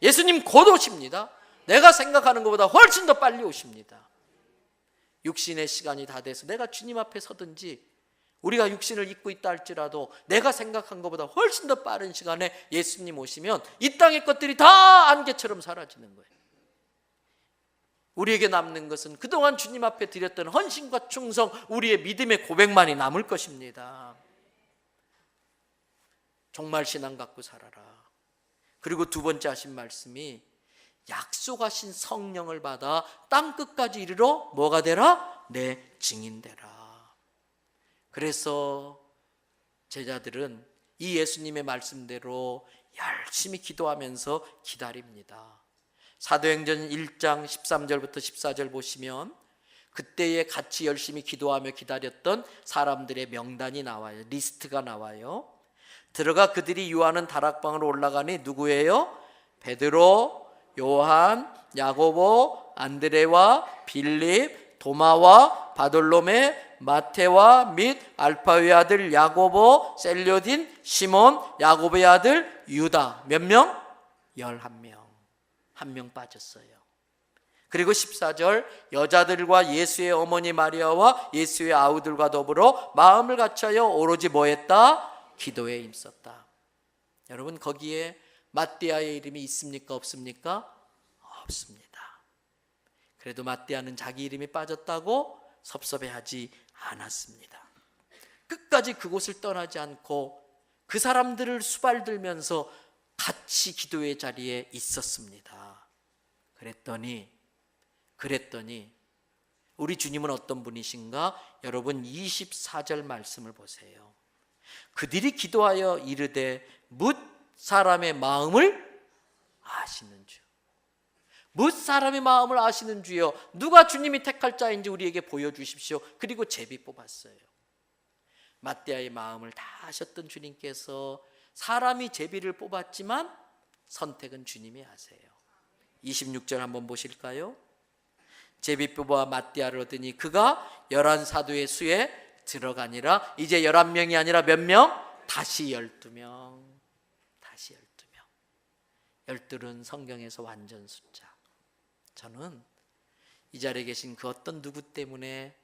예수님 곧 오십니다. 내가 생각하는 것보다 훨씬 더 빨리 오십니다. 육신의 시간이 다 돼서 내가 주님 앞에 서든지 우리가 육신을 입고 있다 할지라도 내가 생각한 것보다 훨씬 더 빠른 시간에 예수님 오시면 이 땅의 것들이 다 안개처럼 사라지는 거예요. 우리에게 남는 것은 그동안 주님 앞에 드렸던 헌신과 충성, 우리의 믿음의 고백만이 남을 것입니다. 종말 신앙 갖고 살아라. 그리고 두 번째 하신 말씀이 약속하신 성령을 받아 땅끝까지 이르러 뭐가 되라? 내 증인 되라. 그래서 제자들은 이 예수님의 말씀대로 열심히 기도하면서 기다립니다. 사도행전 1장 13절부터 14절 보시면 그때에 같이 열심히 기도하며 기다렸던 사람들의 명단이 나와요. 리스트가 나와요. 들어가 그들이 유하는 다락방으로 올라가니 누구예요? 베드로, 요한, 야고보, 안드레와 빌립, 도마와 바돌로메, 마테와 및 알파의 아들 야고보, 셀료딘, 시몬, 야고보의 아들 유다. 몇 명? 11명. 한 명 빠졌어요. 그리고 14절 여자들과 예수의 어머니 마리아와 예수의 아우들과 더불어 마음을 같이하여 오로지 뭐 했다? 기도에 힘썼다. 여러분, 거기에 마띠아의 이름이 있습니까? 없습니까? 없습니다. 그래도 마띠아는 자기 이름이 빠졌다고 섭섭해하지 않았습니다. 끝까지 그곳을 떠나지 않고 그 사람들을 수발들면서 같이 기도의 자리에 있었습니다. 그랬더니 우리 주님은 어떤 분이신가? 여러분 24절 말씀을 보세요. 그들이 기도하여 이르되 뭇 사람의 마음을 아시는 주. 뭇 사람의 마음을 아시는 주여, 누가 주님이 택할 자인지 우리에게 보여주십시오. 그리고 제비 뽑았어요. 마띠아의 마음을 다 아셨던 주님께서 사람이 제비를 뽑았지만 선택은 주님이 하세요. 26절 한번 보실까요? 제비 뽑아 마띠아를 얻으니 그가 11사도의 수에 들어가니라. 이제 11명이 아니라 몇 명? 다시 12명. 다시 12명. 12는 성경에서 완전 숫자. 저는 이 자리에 계신 그 어떤 누구 때문에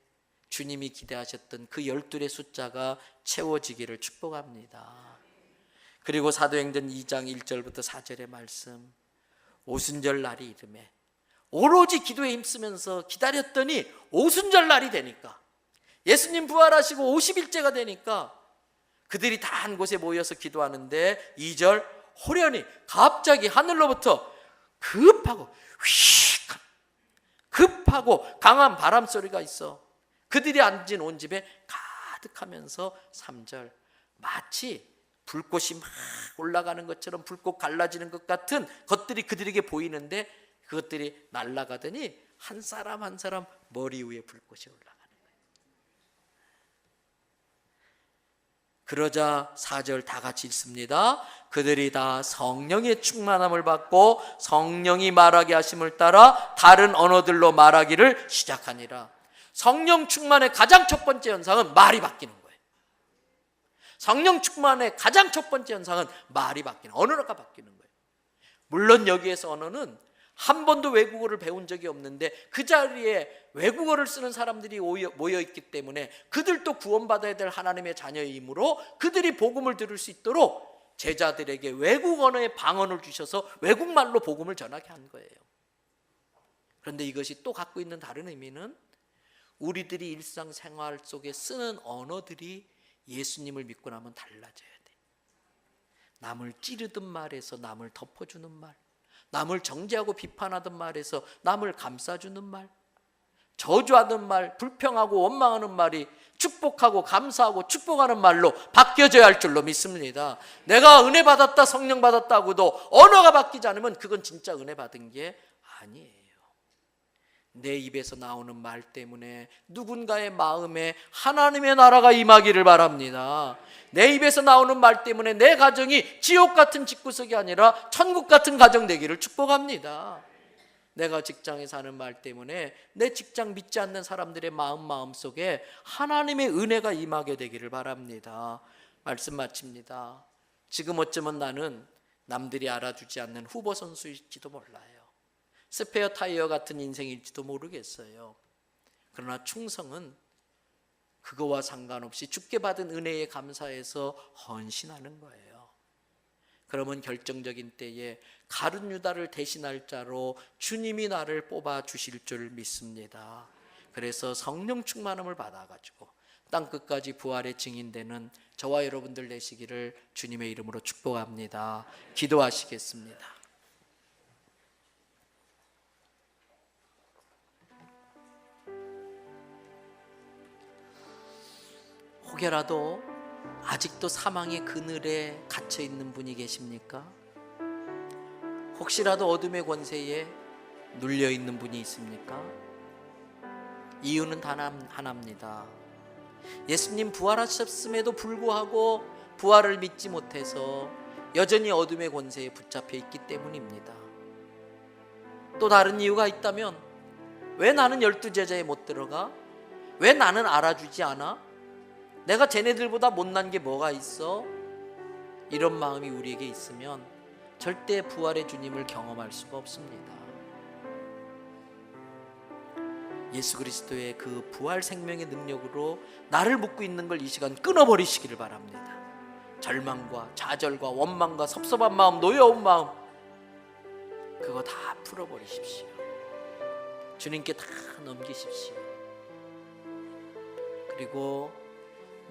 주님이 기대하셨던 그 12의 숫자가 채워지기를 축복합니다. 그리고 사도행전 2장 1절부터 4절의 말씀, 오순절 날이 이름에 오로지 기도에 힘쓰면서 기다렸더니 오순절 날이 되니까, 예수님 부활하시고 50일째가 되니까 그들이 다 한 곳에 모여서 기도하는데 2절 호련히 갑자기 하늘로부터 급하고 강한 바람 소리가 있어 그들이 앉은 온 집에 가득하면서 3절 마치 불꽃이 막 올라가는 것처럼 불꽃 갈라지는 것 같은 것들이 그들에게 보이는데 그것들이 날아가더니 한 사람 한 사람 머리 위에 불꽃이 올라가는 거예요. 그러자 4절 다 같이 읽습니다. 그들이 다 성령의 충만함을 받고 성령이 말하게 하심을 따라 다른 언어들로 말하기를 시작하니라. 성령 충만의 가장 첫 번째 현상은 말이 바뀌는 거예요. 성령 충만의 가장 첫 번째 현상은 말이 바뀌는, 언어가 바뀌는 거예요. 물론 여기에서 언어는 한 번도 외국어를 배운 적이 없는데 그 자리에 외국어를 쓰는 사람들이 모여있기 때문에 그들도 구원받아야 될 하나님의 자녀이므로 그들이 복음을 들을 수 있도록 제자들에게 외국 언어의 방언을 주셔서 외국말로 복음을 전하게 한 거예요. 그런데 이것이 또 갖고 있는 다른 의미는 우리들이 일상생활 속에 쓰는 언어들이 예수님을 믿고 나면 달라져야 돼. 남을 찌르든 말에서 남을 덮어주는 말, 남을 정죄하고 비판하던 말에서 남을 감싸주는 말, 저주하던 말, 불평하고 원망하는 말이 축복하고 감사하고 축복하는 말로 바뀌어져야 할 줄로 믿습니다. 내가 은혜 받았다, 성령 받았다고도 언어가 바뀌지 않으면 그건 진짜 은혜 받은 게 아니에요. 내 입에서 나오는 말 때문에 누군가의 마음에 하나님의 나라가 임하기를 바랍니다. 내 입에서 나오는 말 때문에 내 가정이 지옥 같은 집구석이 아니라 천국 같은 가정 되기를 축복합니다. 내가 직장에 사는 말 때문에 내 직장 믿지 않는 사람들의 마음 속에 하나님의 은혜가 임하게 되기를 바랍니다. 말씀 마칩니다. 지금 어쩌면 나는 남들이 알아주지 않는 후보 선수일지도 몰라요. 스페어 타이어 같은 인생일지도 모르겠어요. 그러나 충성은 그거와 상관없이 주께 받은 은혜에 감사해서 헌신하는 거예요. 그러면 결정적인 때에 가룟 유다를 대신할 자로 주님이 나를 뽑아 주실 줄 믿습니다. 그래서 성령 충만함을 받아가지고 땅끝까지 부활의 증인되는 저와 여러분들 되시기를 주님의 이름으로 축복합니다. 기도하시겠습니다. 혹여라도 아직도 사망의 그늘에 갇혀 있는 분이 계십니까? 혹시라도 어둠의 권세에 눌려 있는 분이 있습니까? 이유는 단 하나입니다. 예수님 부활하셨음에도 불구하고 부활을 믿지 못해서 여전히 어둠의 권세에 붙잡혀 있기 때문입니다. 또 다른 이유가 있다면, 왜 나는 12제자에 못 들어가? 왜 나는 알아주지 않아? 내가 쟤네들보다 못난 게 뭐가 있어? 이런 마음이 우리에게 있으면 절대 부활의 주님을 경험할 수가 없습니다. 예수 그리스도의 그 부활 생명의 능력으로 나를 묶고 있는 걸 이 시간 끊어버리시기를 바랍니다. 절망과 좌절과 원망과 섭섭한 마음, 노여운 마음, 그거 다 풀어버리십시오. 주님께 다 넘기십시오. 그리고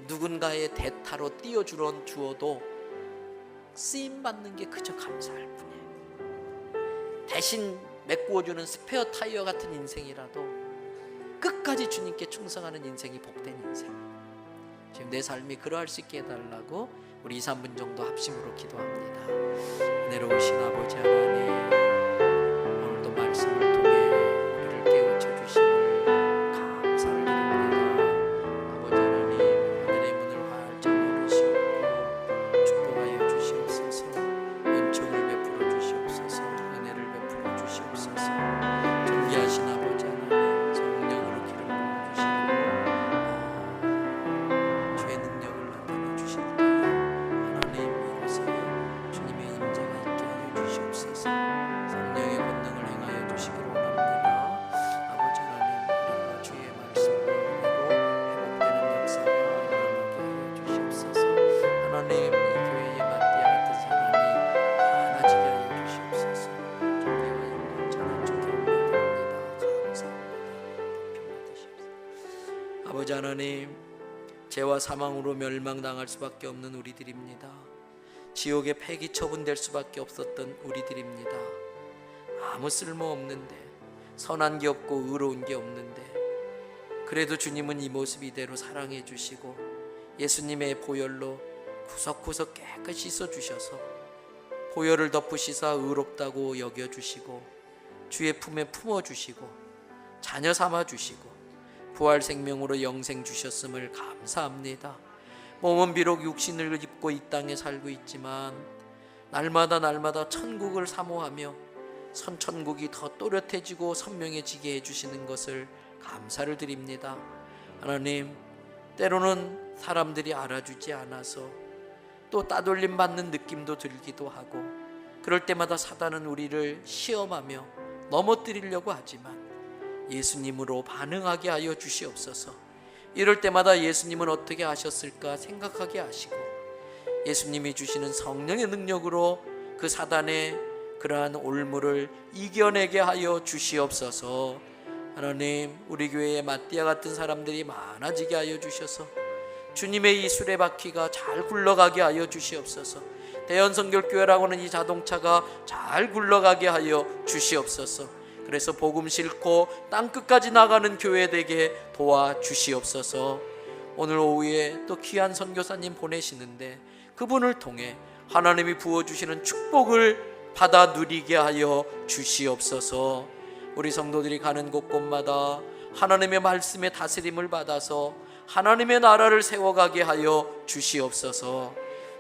누군가의 대타로 띄워주어도 쓰임받는 게 그저 감사할 뿐이에요. 대신 메꾸어주는 스페어 타이어 같은 인생이라도 끝까지 주님께 충성하는 인생이 복된 인생. 지금 내 삶이 그러할 수 있게 해달라고 우리 2, 3분 정도 합심으로 기도합니다. 은혜로우신 아버지 하나님, 오늘도 말씀을 통해 우리를 깨우쳐 주심을 감사를 드립니다. 아버지 하나님, 하늘의 문을 활짝 열으시옵고 축복하여 주시옵소서. 은총을 베풀어 주시옵소서. 은혜를 베풀어 주시옵소서. 존귀하신 아버지 하나님, 성령으로 기름 부어 주시고 주의 능력을 나타내 주실 때 하나님 이곳에 주님의 임재가 있게 하여 주시옵소서. 성령의 권능을 행하여 주시기를 원합니다. 아버지 하나님, 우리가 주의 말씀으로 회복되는 역사가 일어나게 하여 주시옵소서. 하나님, 이 교회의 맞대야 같은 사람이 많아지게 하여 주시옵소서. 존귀와 영광 전한 주께 올려드립니다. 감사합니다. 평안하시옵소서. 아버지 하나님, 죄와 사망으로 멸망당할 수밖에 없는 우리들입니다. 지옥에 폐기 처분될 수밖에 없었던 우리들입니다. 아무 쓸모 없는데, 선한 게 없고 의로운 게 없는데, 그래도 주님은 이 모습 이대로 사랑해 주시고 예수님의 보혈로 구석구석 깨끗이 씻어주셔서 보혈을 덮으시사 의롭다고 여겨주시고 주의 품에 품어주시고 자녀 삼아주시고 부활 생명으로 영생 주셨음을 감사합니다. 몸은 비록 육신을 입고 이 땅에 살고 있지만 날마다 천국을 사모하며 천국이 더 또렷해지고 선명해지게 해주시는 것을 감사를 드립니다. 하나님, 때로는 사람들이 알아주지 않아서 또 따돌림 받는 느낌도 들기도 하고, 그럴 때마다 사단은 우리를 시험하며 넘어뜨리려고 하지만 예수님으로 반응하게 하여 주시옵소서. 이럴 때마다 예수님은 어떻게 하셨을까 생각하게 하시고 예수님이 주시는 성령의 능력으로 그 사단의 그러한 올무를 이겨내게 하여 주시옵소서. 하나님, 우리 교회에 마띠아 같은 사람들이 많아지게 하여 주셔서 주님의 이 수레바퀴가 잘 굴러가게 하여 주시옵소서. 대연성결교회라고는 이 자동차가 잘 굴러가게 하여 주시옵소서. 그래서 복음 싣고 땅끝까지 나가는 교회 되게 도와주시옵소서. 오늘 오후에 또 귀한 선교사님 보내시는데 그분을 통해 하나님이 부어주시는 축복을 받아 누리게 하여 주시옵소서. 우리 성도들이 가는 곳곳마다 하나님의 말씀의 다스림을 받아서 하나님의 나라를 세워가게 하여 주시옵소서.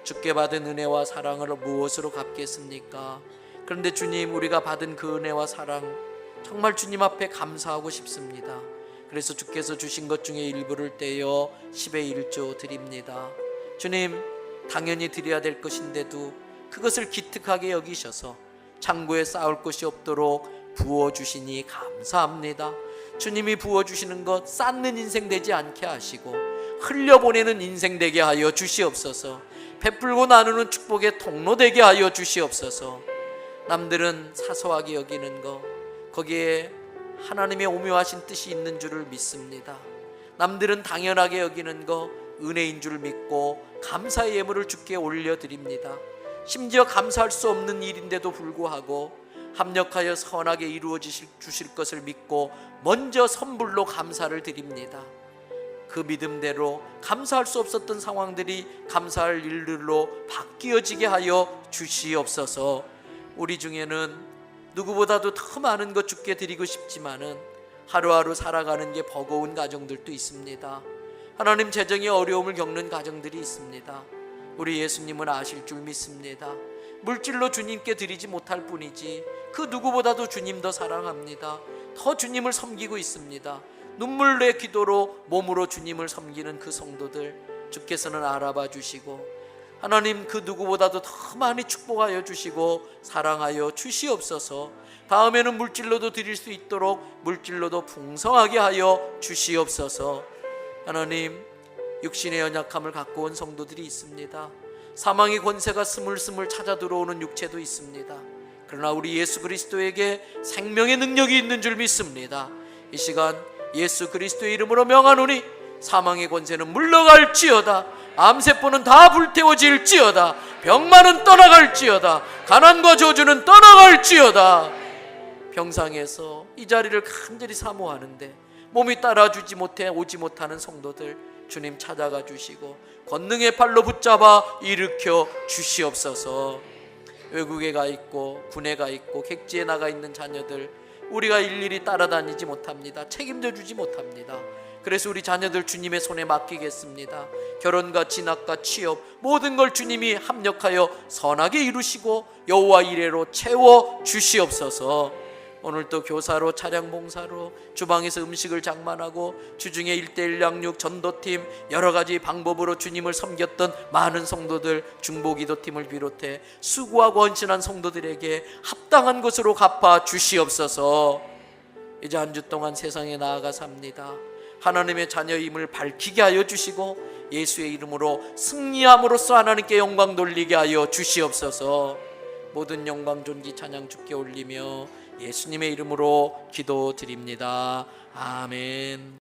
주께 받은 은혜와 사랑을 무엇으로 갚겠습니까? 그런데 주님, 우리가 받은 그 은혜와 사랑 정말 주님 앞에 감사하고 싶습니다. 그래서 주께서 주신 것 중에 일부를 떼어 10의 1조 드립니다. 주님, 당연히 드려야 될 것인데도 그것을 기특하게 여기셔서 창고에 쌓을 것이 없도록 부어주시니 감사합니다. 주님이 부어주시는 것 쌓는 인생 되지 않게 하시고 흘려보내는 인생 되게 하여 주시옵소서. 베풀고 나누는 축복의 통로 되게 하여 주시옵소서. 남들은 사소하게 여기는 것, 거기에 하나님의 오묘하신 뜻이 있는 줄을 믿습니다. 남들은 당연하게 여기는 것, 은혜인 줄 믿고 감사의 예물을 주께 올려드립니다. 심지어 감사할 수 없는 일인데도 불구하고 합력하여 선하게 이루어 주실 것을 믿고 먼저 선불로 감사를 드립니다. 그 믿음대로 감사할 수 없었던 상황들이 감사할 일들로 바뀌어지게 하여 주시옵소서. 우리 중에는 누구보다도 더 많은 것 주께 드리고 싶지만은 하루하루 살아가는 게 버거운 가정들도 있습니다. 하나님, 재정의 어려움을 겪는 가정들이 있습니다. 우리 예수님은 아실 줄 믿습니다. 물질로 주님께 드리지 못할 뿐이지 그 누구보다도 주님 더 사랑합니다. 더 주님을 섬기고 있습니다. 눈물의 기도로 몸으로 주님을 섬기는 그 성도들 주께서는 알아봐 주시고 하나님, 그 누구보다도 더 많이 축복하여 주시고 사랑하여 주시옵소서. 다음에는 물질로도 드릴 수 있도록 물질로도 풍성하게 하여 주시옵소서. 하나님, 육신의 연약함을 갖고 온 성도들이 있습니다. 사망의 권세가 스물스물 찾아 들어오는 육체도 있습니다. 그러나 우리 예수 그리스도에게 생명의 능력이 있는 줄 믿습니다. 이 시간 예수 그리스도의 이름으로 명하노니 사망의 권세는 물러갈지어다. 암세포는 다 불태워질지어다. 병만은 떠나갈지어다. 가난과 저주는 떠나갈지어다. 병상에서 이 자리를 간절히 사모하는데 몸이 따라주지 못해 오지 못하는 성도들 주님 찾아가 주시고 권능의 팔로 붙잡아 일으켜 주시옵소서. 외국에 가 있고 군에 가 있고 객지에 나가 있는 자녀들 우리가 일일이 따라다니지 못합니다. 책임져 주지 못합니다. 그래서 우리 자녀들 주님의 손에 맡기겠습니다. 결혼과 진학과 취업 모든 걸 주님이 합력하여 선하게 이루시고 여호와 이레로 채워 주시옵소서. 오늘도 교사로 차량 봉사로 주방에서 음식을 장만하고 주중에 1:1 양육 전도팀 여러 가지 방법으로 주님을 섬겼던 많은 성도들 중보기도팀을 비롯해 수고하고 헌신한 성도들에게 합당한 것으로 갚아 주시옵소서. 이제 한 주 동안 세상에 나아가 삽니다. 하나님의 자녀임을 밝히게 하여 주시고 예수의 이름으로 승리함으로써 하나님께 영광 돌리게 하여 주시옵소서. 모든 영광 존귀 찬양 주께 올리며 예수님의 이름으로 기도드립니다. 아멘.